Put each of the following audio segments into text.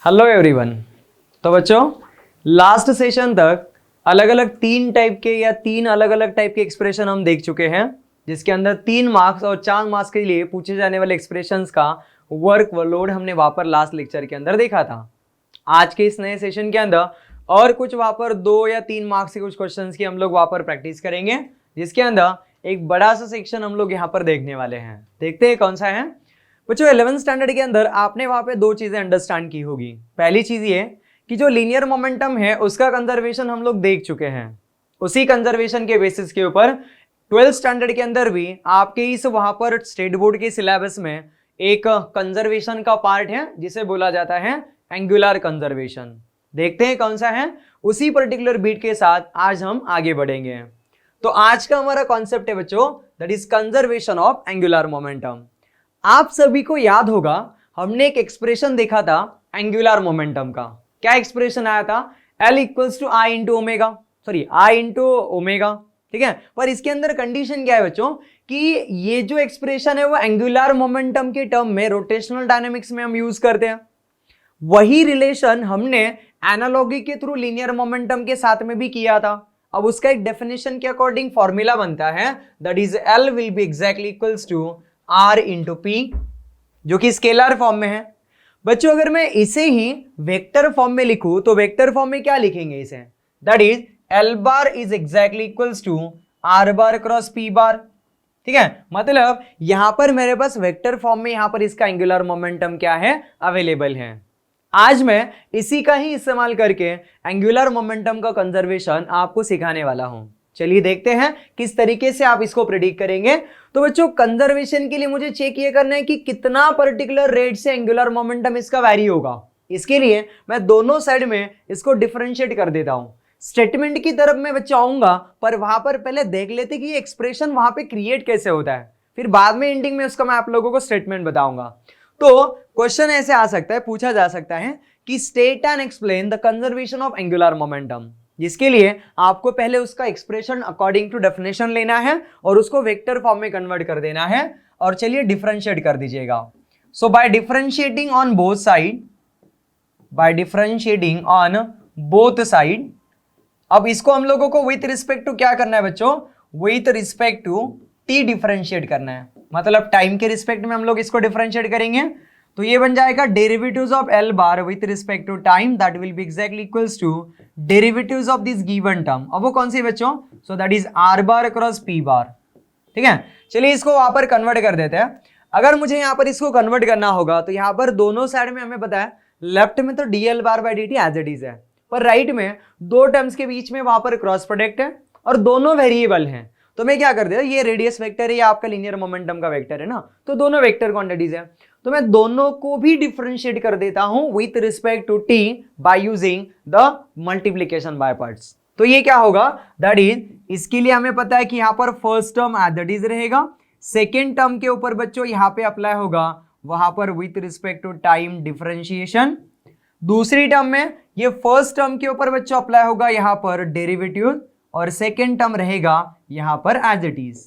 Hello everyone. तो बच्चों last session तक अलग अलग तीन अलग अलग टाइप के एक्सप्रेशन हम देख चुके हैं, जिसके अंदर 3 मार्क्स और 4 मार्क्स के लिए पूछे जाने वाले एक्सप्रेशंस का वर्क लोड हमने वहां पर लास्ट लेक्चर के अंदर देखा था। आज के इस नए सेशन के अंदर और कुछ वहां पर 2 या 3 मार्क्स के कुछ क्वेश्चंस की हम लोग वहां पर प्रैक्टिस करेंगे, जिसके अंदर एक बड़ा सा सेक्शन हम लोग यहाँ पर देखने वाले हैं। देखते हैं कौन सा है। बच्चों 11th स्टैंडर्ड के अंदर आपने वहां पे 2 चीजें अंडरस्टैंड की होगी। पहली चीज ये कि जो लीनियर मोमेंटम है उसका कंजर्वेशन हम लोग देख चुके हैं। उसी कंजर्वेशन के बेसिस के ऊपर 12th स्टैंडर्ड के अंदर भी आपके इस वहां पर स्टेट बोर्ड के सिलेबस में एक कंजर्वेशन का पार्ट है जिसे बोला जाता है एंगुलर कंजर्वेशन। देखते हैं कौन सा है। उसी पर्टिकुलर बीट के साथ आज हम आगे बढ़ेंगे। तो आज का हमारा कॉन्सेप्ट है बच्चों, that is conservation of angular momentum. आप सभी को याद होगा हमने एक एक्सप्रेशन देखा था एंगुलर मोमेंटम का। क्या एक्सप्रेशन आया था? L equals to I into omega, sorry I into omega, ठीक है। पर इसके अंदर कंडीशन क्या है बच्चों कि ये जो एक्सप्रेशन है वो एंगुलर मोमेंटम के टर्म में रोटेशनल डायनेमिक्स में हम यूज करते हैं। वही रिलेशन हमने एनालॉगी के थ्रू लीनियर मोमेंटम के साथ में भी किया था। अब उसका एक डेफिनेशन के अकॉर्डिंग फॉर्मूला बनता है, that is L will be exactly equals to R into P, जो कि स्केलर फॉर्म में है। बच्चों अगर मैं इसे ही वेक्टर फॉर्म में लिखूं तो वेक्टर फॉर्म में क्या लिखेंगे इसे? That is L bar is exactly equals to R bar cross P bar, ठीक है। मतलब यहां पर मेरे पास वेक्टर फॉर्म में यहां पर इसका एंगुलर मोमेंटम क्या है, अवेलेबल है। आज मैं इसी का ही इस्तेमाल करके एंगुलर मोमेंटम का कंजर्वेशन आपको सिखाने वाला हूं। चलिए देखते हैं किस तरीके से आप इसको प्रेडिक्ट करेंगे। तो बच्चों कंजर्वेशन के लिए मुझे चेक ये करना है कि कितना पर्टिकुलर रेट से एंगुलर मोमेंटम इसका वैरी होगा। इसके लिए मैं दोनों साइड में इसको डिफरेंशिएट कर देता हूं। स्टेटमेंट की तरफ मैं बच्चा आऊंगा, पर वहां पर पहले देख लेते कि ये एक्सप्रेशन वहां पे क्रिएट कैसे होता है, फिर बाद में एंडिंग में उसका मैं आप लोगों को स्टेटमेंट बताऊंगा। तो क्वेश्चन ऐसे आ सकता है, पूछा जा सकता है कि state and explain the conservation of angular momentum, जिसके लिए आपको पहले उसका एक्सप्रेशन अकॉर्डिंग टू डेफिनेशन लेना है और उसको वेक्टर फॉर्म में कन्वर्ट कर देना है। और चलिए डिफरेंशिएट कर दीजिएगा। So by differentiating on both side, by differentiating on both side, अब इसको हम लोगों को विथ रिस्पेक्ट टू क्या करना है बच्चों? With respect to T differentiate करना है। मतलब टाइम के रिस्पेक्ट में हम लोग इसको डिफरेंशिएट करेंगे। तो ये बन जाएगा derivatives of L bar with respect to time, that will be exactly equals to derivatives of this given term. अब वो कौन सी बच्चों? So that is R bar cross P bar, ठीक है। चलिए इसको वहां पर कन्वर्ट कर देते हैं। अगर मुझे यहां पर इसको कन्वर्ट करना होगा तो यहां पर दोनों साइड में हमें पता है, लेफ्ट में तो dl bar by dt as it is है, पर राइट में 2 टर्म्स के बीच में वहां पर क्रॉस प्रोडक्ट है और दोनों वेरिएबल हैं। तो मैं क्या कर देता, ये रेडियस वेक्टर है, ये आपका लीनियर मोमेंटम का वेक्टर है ना, तो दोनों वेक्टर क्वांटिटीज है। तो मैं दोनों को भी डिफरेंशिएट कर देता हूं with respect to t by using the multiplication by parts. तो ये क्या होगा? दैट इज, इसके लिए हमें पता है कि यहां पर first term as it is रहेगा, सेकेंड टर्म के ऊपर बच्चों यहां पे अप्लाई होगा वहां पर with respect to time differentiation. दूसरी टर्म में ये फर्स्ट टर्म के ऊपर बच्चों अप्लाई होगा यहां पर डेरिवेटिव, और सेकेंड टर्म रहेगा यहां पर एज इट इज,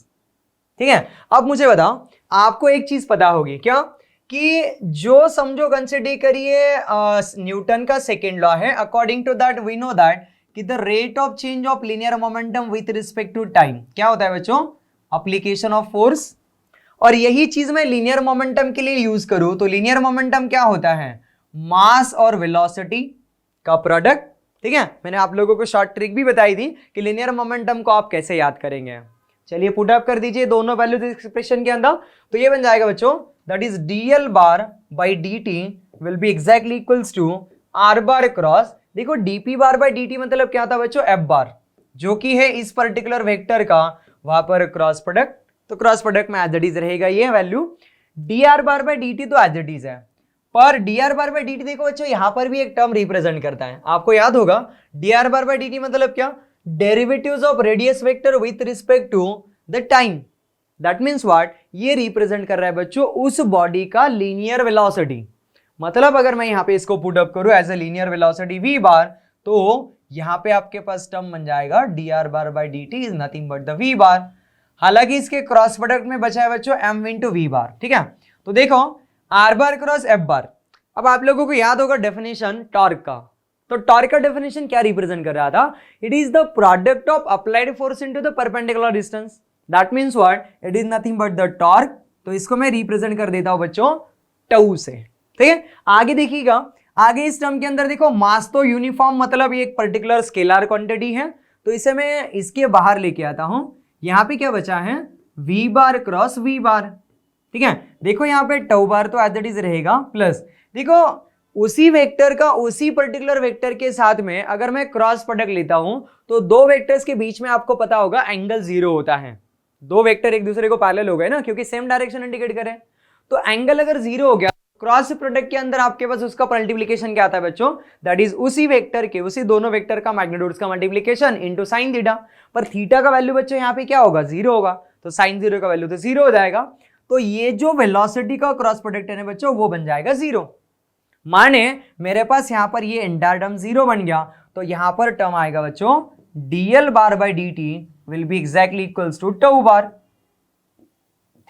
ठीक है। अब मुझे बताओ, आपको एक चीज पता होगी क्या कि जो समझो कंसिडर करिए न्यूटन का सेकेंड लॉ है, according to that we know that कि the rate of change of linear momentum with respect to time क्या होता है बच्चों? Application of force. और यही चीज मैं लीनियर मोमेंटम के लिए यूज करूं तो लीनियर मोमेंटम क्या होता है? मास और वेलोसिटी का प्रोडक्ट, ठीक है। मैंने आप लोगों को शॉर्ट ट्रिक भी बताई थी कि लीनियर मोमेंटम को आप कैसे याद करेंगे। चलिए पुट अप कर दीजिए दोनों वैल्यूज एक्सप्रेशन के अंदर। तो ये बन जाएगा बच्चों, that is dl bar by dt will be exactly equals to R bar cross, देखो dp बार बाई dt मतलब क्या था बच्चों? F बार, जो कि है इस पर्टिकुलर वेक्टर का वहां पर क्रॉस प्रोडक्ट। तो क्रॉस प्रोडक्ट में एज इट इज रहेगा ये value. dr bar by dt तो एज इट इज है, पर dr बार बाई dt देखो बच्चों यहां पर भी एक टर्म रिप्रेजेंट करता है। आपको याद होगा dr बार बाई dt मतलब क्या? Derivatives of radius vector with respect to the time. That means what? ये रिप्रेजेंट कर रहा है बच्चों उस बॉडी का लीनियर वेलोसिटी। मतलब अगर मैं यहां पे इसको पुट अप करूं as a linear velocity v bar, तो यहां पे आपके पास टर्म बन जाएगा dr bar by dt is nothing but the v bar. हालांकि इसके क्रॉस प्रोडक्ट में बचा है बच्चों m इंटू v बार, ठीक है। तो देखो R बार क्रॉस F बार, अब आप लोगों को याद होगा डेफिनेशन टॉर्क का, तो टॉर्क का डेफिनेशन क्या रिप्रेजेंट कर रहा था? It is the product of applied force into the perpendicular distance. That means what? It is nothing but the torque. तो इसको मैं रिप्रेजेंट कर देता हूं बच्चों टाउ से। ठीक है, आगे देखिएगा, आगे इस टर्म के अंदर देखो मास तो यूनिफॉर्म मतलब ये एक पर्टिकुलर स्केलर क्वांटिटी है, तो इसे मैं इसके बाहर लेके आता हूं। यहां पे क्या बचा है? v बार क्रॉस v बार। ठीक है, देखो यहाँ पे टाउ बार तो एज इट इज रहेगा, प्लस देखो उसी वेक्टर का उसी पर्टिकुलर वेक्टर के साथ में अगर मैं क्रॉस प्रोडक्ट लेता हूं तो दो वेक्टर्स के बीच में आपको पता होगा एंगल 0 होता है। दो वेक्टर एक दूसरे को पैरेलल हो गए ना, क्योंकि सेम डायरेक्शन इंडिकेट करें, तो एंगल अगर 0 हो गया, क्रॉस प्रोडक्ट के अंदर आपके पास उसका मल्टीप्लिकेशन क्या आता है बच्चों? दैट इज उसी वेक्टर के, उसी दोनों वेक्टर का मैग्नीट्यूड्स का मल्टीप्लिकेशन इनटू sin थीटा। पर थीटा का वैल्यू बच्चों यहाँ पे क्या होगा? 0 होगा, तो sin 0 का वैल्यू तो 0 हो जाएगा। तो ये जो वेलोसिटी का क्रॉस प्रोडक्ट है बच्चों वो बन जाएगा 0। माने मेरे पास यहां पर ये एंटायर टर्म 0 बन गया, तो यहां पर टर्म आएगा बच्चों dl bar by dt will be exactly equals to tau bar.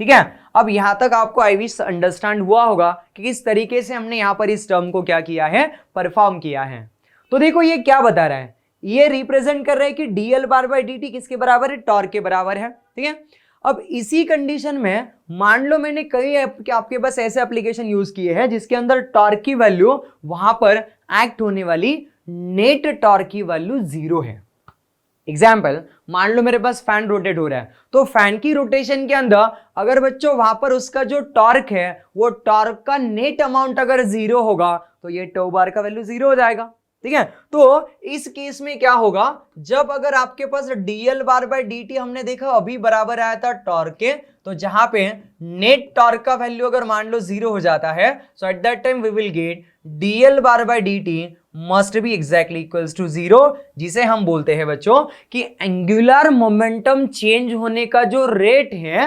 ठीक है, अब यहां तक आपको आई विश अंडरस्टैंड हुआ होगा कि किस तरीके से हमने यहां पर इस टर्म को क्या किया है? परफॉर्म किया है। तो देखो ये क्या बता रहा है? ये रिप्रेजेंट कर रहा है कि dl बार बाई dt किसके बराबर है? टॉर्क के बराबर है। ठीक है, अब इसी कंडीशन में मान लो मैंने कई आपके पास ऐसे एप्लीकेशन यूज किए हैं जिसके अंदर टॉर्क की वैल्यू, वहां पर एक्ट होने वाली नेट टॉर्क की वैल्यू 0 है। एग्जाम्पल, मान लो मेरे पास फैन रोटेट हो रहा है, तो फैन की रोटेशन के अंदर अगर बच्चों वहां पर उसका जो टॉर्क है वो टॉर्क का नेट अमाउंट अगर 0 होगा तो ये टाउ बार का वैल्यू 0 हो जाएगा। ठीक है, तो इस केस में क्या होगा? जब अगर आपके पास dl बार बाय dt हमने देखा अभी बराबर आया था टॉर्क के, तो जहां पे नेट टॉर्क का वैल्यू अगर मान लो 0 हो जाता है, so at that time we will get dl bar by dt must be exactly equals to 0, जिसे हम बोलते हैं बच्चों कि एंगुलर मोमेंटम चेंज होने का जो रेट है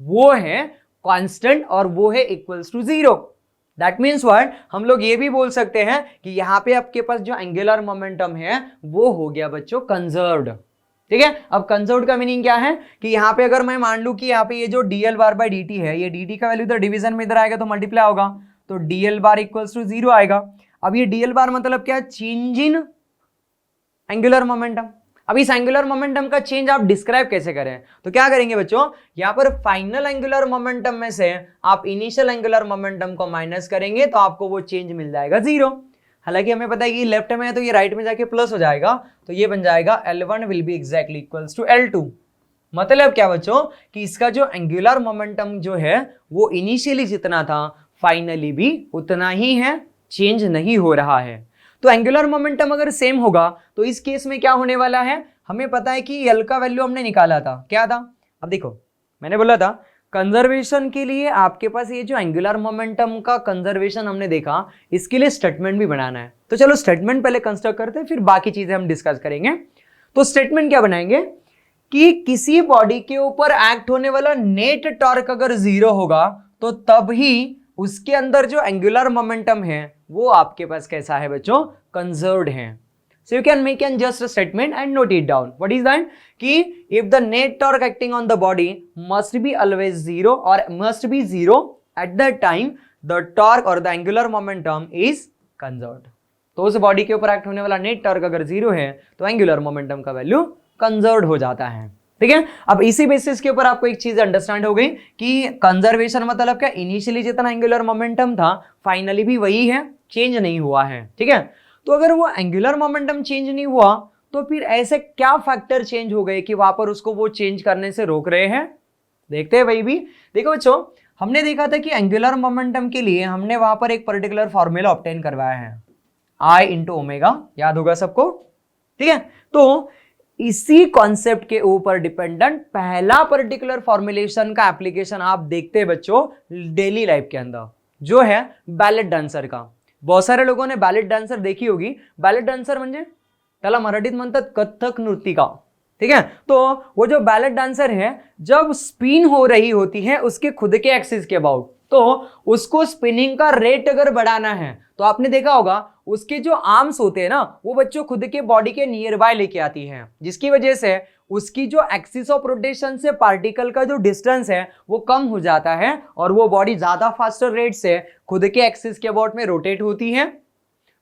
वो है कांस्टेंट और वो है equals to 0। That means what? हम लोग ये भी बोल सकते हैं कि यहाँ पे आपके पास जो एंगुलर मोमेंटम है वो हो गया बच्चों कंजर्व्ड। ठीक है, अब कंजर्व्ड का मीनिंग क्या है कि यहाँ पे अगर मैं मान लूं कि यहाँ पे ये जो dl बार बाय dt है, ये dt का वैल्यू इधर डिवीजन में इधर आएगा तो मल्टीप्लाई होगा, तो dl बार इक्वल्स टू 0 आएगा। अब ये dl बार मतलब क्या? Change in angular momentum. अब इस एंगुलर मोमेंटम का चेंज आप डिस्क्राइब कैसे करें? तो क्या करेंगे बच्चों, यहां पर फाइनल एंगुलर मोमेंटम में से आप इनिशियल एंगुलर मोमेंटम को माइनस करेंगे तो आपको वो चेंज मिल जाएगा 0। हालांकि हमें पता है कि लेफ्ट में है तो ये राइट में जाके प्लस हो जाएगा, तो ये बन जाएगा L1 will be exactly equals to L2। मतलब क्या बच्चों कि इसका जो एंगुलर मोमेंटम जो है वो इनिशियली जितना था फाइनली भी उतना ही है, चेंज नहीं हो रहा है। तो एंगुलर मोमेंटम अगर सेम होगा तो इस केस में क्या होने वाला है? हमें पता है कि L का वैल्यू हमने निकाला था, क्या था? अब देखो मैंने बोला था कंजर्वेशन के लिए आपके पास ये जो एंगुलर मोमेंटम का कंजर्वेशन हमने देखा, इसके लिए स्टेटमेंट भी बनाना है। तो चलो स्टेटमेंट पहले कंस्ट्रक्ट करते हैं, फिर बाकी चीजें हम डिस्कस करेंगे। तो स्टेटमेंट क्या बनाएंगे कि किसी बॉडी के ऊपर एक्ट होने वाला नेट टॉर्क अगर 0 होगा तो तब ही उसके अंदर जो एंगुलर मोमेंटम है वो आपके पास कैसा है बच्चों? कंजर्व्ड है। So you can make an just a statement and note it down. What is that? कि if the net torque acting on the body must be always 0 or must be 0 at that time the torque or the angular momentum is conserved. तो उस body के ऊपर act होने वाला net torque अगर 0 है तो एंगुलर मोमेंटम का वैल्यू कंजर्व्ड हो जाता है। ठीक है, अब इसी बेसिस के ऊपर आपको एक चीज अंडरस्टैंड हो गई कि कंजर्वेशन मतलब क्या? इनिशियली जितना एंगुलर मोमेंटम था फाइनली भी वही है, चेंज नहीं हुआ है। ठीक है, तो अगर वो एंगुलर मोमेंटम चेंज नहीं हुआ तो फिर ऐसे क्या फैक्टर चेंज हो गए कि वहां पर उसको वो चेंज करने से रोक रहे हैं? देखते हैं वही भी। देखो बच्चों, हमने देखा था कि एंगुलर मोमेंटम के लिए हमने वहां पर एक पर्टिकुलर फॉर्मूला ऑब्टेन करवाया है, I इंटू ओमेगा, याद होगा सबको। ठीक है, तो इसी कॉन्सेप्ट के ऊपर डिपेंडेंट पहला पर्टिकुलर फॉर्मुलेशन का एप्लीकेशन आप देखते हैं बच्चों डेली लाइफ के अंदर, जो है बैलेट डान्सर का। बहुत सारे लोगों ने बैलेट डान्सर देखी होगी। बैलेट डान्सर म्हणजे त्याला मराठीत म्हणतात कथक नृत्यिका। ठीक है, तो वो जो बैलेट डांसर है जब स्पिन हो रही होती है उसके खुद के एक्सिस के अबाउट, तो उसको स्पिनिंग का रेट अगर बढ़ाना है तो आपने देखा होगा उसके जो आर्म्स होते हैं ना वो बच्चों खुद के बॉडी के नियर बाय लेके आती हैं, जिसकी वजह से उसकी जो एक्सिस ऑफ रोटेशन से पार्टिकल का जो डिस्टेंस है वो कम हो जाता है और वो बॉडी ज्यादा फास्टर रेट से खुद के एक्सिस के अबाउट में रोटेट होती है।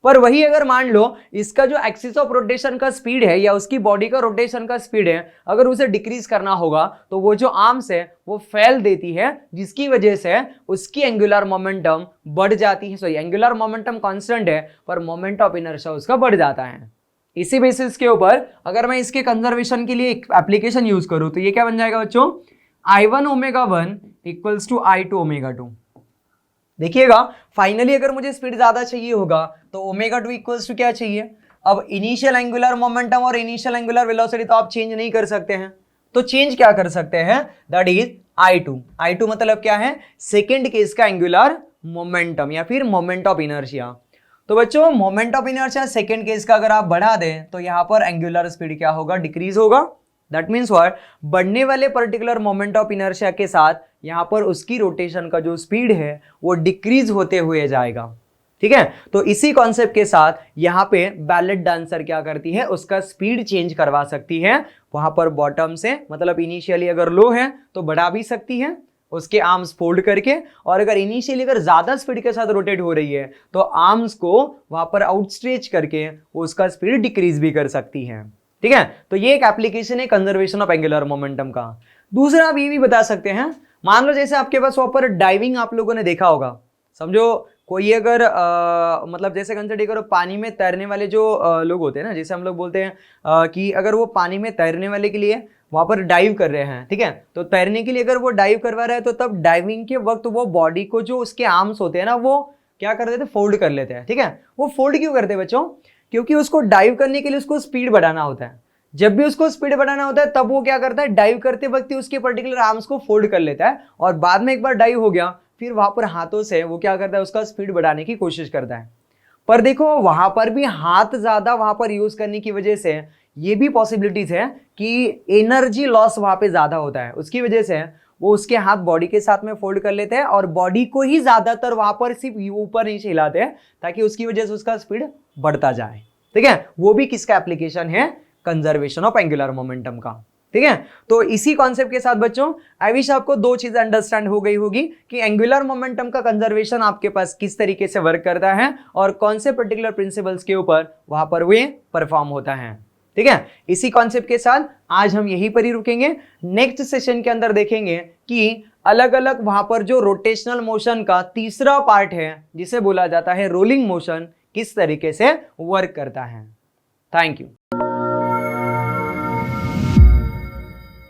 पर वही अगर मान लो इसका जो एक्सिस ऑफ रोटेशन का स्पीड है या उसकी बॉडी का रोटेशन का स्पीड है, अगर उसे डिक्रीज करना होगा तो वो जो आर्म्स है वो फैल देती है, जिसकी वजह से उसकी एंगुलर मोमेंटम बढ़ जाती है। सॉरी, एंगुलर मोमेंटम कांस्टेंट है पर मोमेंट ऑफ इनर्शिया उसका बढ़ जाता है। इसी बेसिस के ऊपर अगर मैं इसके कंजर्वेशन के लिए एक एप्लीकेशन यूज करूं तो ये क्या बन जाएगा बच्चों, I1 ω1 इक्वल्स टू I2 ω2। देखिएगा फाइनली अगर मुझे स्पीड ज्यादा चाहिए होगा तो ω2 इक्वल्स टू क्या चाहिए। अब इनिशियल एंगुलर मोमेंटम और इनिशियल एंगुलर वेलोसिटी तो आप चेंज नहीं कर सकते हैं, तो चेंज क्या कर सकते हैं, दैट इज I2। I2 मतलब क्या है, सेकेंड केस का एंगुलर मोमेंटम या फिर मोमेंट ऑफ इनर्शिया। तो बच्चों moment of inertia second case का अगर आप बढ़ा दें तो यहां पर एंगुलर स्पीड क्या होगा, डिक्रीज होगा। दैट मीन्स व्हाट, बढ़ने वाले पर्टिकुलर मोमेंट ऑफ इनर्शिया के साथ यहां पर उसकी रोटेशन का जो स्पीड है वो डिक्रीज होते हुए जाएगा। ठीक है, तो इसी कॉन्सेप्ट के साथ यहां पे बैलेट डांसर क्या करती है, उसका स्पीड चेंज करवा सकती है। वहां पर बॉटम से मतलब इनिशियली अगर लो है तो बढ़ा भी सकती है उसके आर्म्स फोल्ड करके, और अगर इनिशियली अगर ज्यादा स्पीड के साथ रोटेट हो रही है तो आर्म्स को वहां पर आउटस्ट्रेच करके वो उसका स्पीड डिक्रीज भी कर सकती है। ठीक है, तो ये एक एप्लीकेशन है कंजर्वेशन ऑफ एंगुलर मोमेंटम का। दूसरा आप ये भी बता सकते हैं, मान लो जैसे आपके पास वहां पर डाइविंग आप लोगों ने देखा होगा, समझो कोई अगर मतलब जैसे कंसिडर करो पानी में तैरने वाले जो लोग होते हैं ना, जैसे हम लोग बोलते हैं कि अगर वो पानी में तैरने वाले के लिए वहां पर डाइव कर रहे हैं, ठीक है, तो तैरने के लिए अगर वो डाइव करवा रहा है तो तब डाइविंग के वक्त वो बॉडी को जो उसके आर्म्स होते हैं ना वो क्या कर देते हैं, फोल्ड कर लेते हैं। ठीक है, वो फोल्ड क्यों करते हैं बच्चों, क्योंकि उसको डाइव करने के लिए उसको स्पीड बढ़ाना होता है। जब भी उसको स्पीड बढ़ाना होता है तब वो क्या करता है, डाइव करते वक्त ही उसके पर्टिकुलर आर्म्स को फोल्ड कर लेता है और बाद में एक बार डाइव हो गया फिर वहां पर हाथों से वो क्या करता है, उसका स्पीड बढ़ाने की कोशिश करता है। पर देखो वहां पर भी हाथ ज्यादा वहां पर यूज करने की वजह से ये भी पॉसिबिलिटीज है कि एनर्जी लॉस वहां पे ज्यादा होता है, उसकी वजह से वो उसके हाथ बॉडी के साथ में फोल्ड कर लेते हैं और बॉडी को ही ज्यादातर वहां पर सिर्फ ऊपर नीचे हिलाते हैं ताकि उसकी वजह से उसका स्पीड बढ़ता जाए। ठीक है, वो भी किसका एप्लीकेशन है, कंजर्वेशन ऑफ एंगुलर मोमेंटम का। ठीक है, तो इसी कॉन्सेप्ट के साथ बच्चों आई विश आपको दो चीजें अंडरस्टैंड हो गई होगी कि एंगुलर मोमेंटम का कंजर्वेशन आपके पास किस तरीके से वर्क करता है और कौन से पर्टिकुलर प्रिंसिपल्स के ऊपर वहां पर वे परफॉर्म होता है। ठीक है, इसी कॉन्सेप्ट के साथ आज हम यहीं पर ही रुकेंगे। नेक्स्ट सेशन के अंदर देखेंगे कि अलग अलग वहां पर जो रोटेशनल मोशन का तीसरा पार्ट है जिसे बोला जाता है रोलिंग मोशन, किस तरीके से वर्क करता है। Thank you.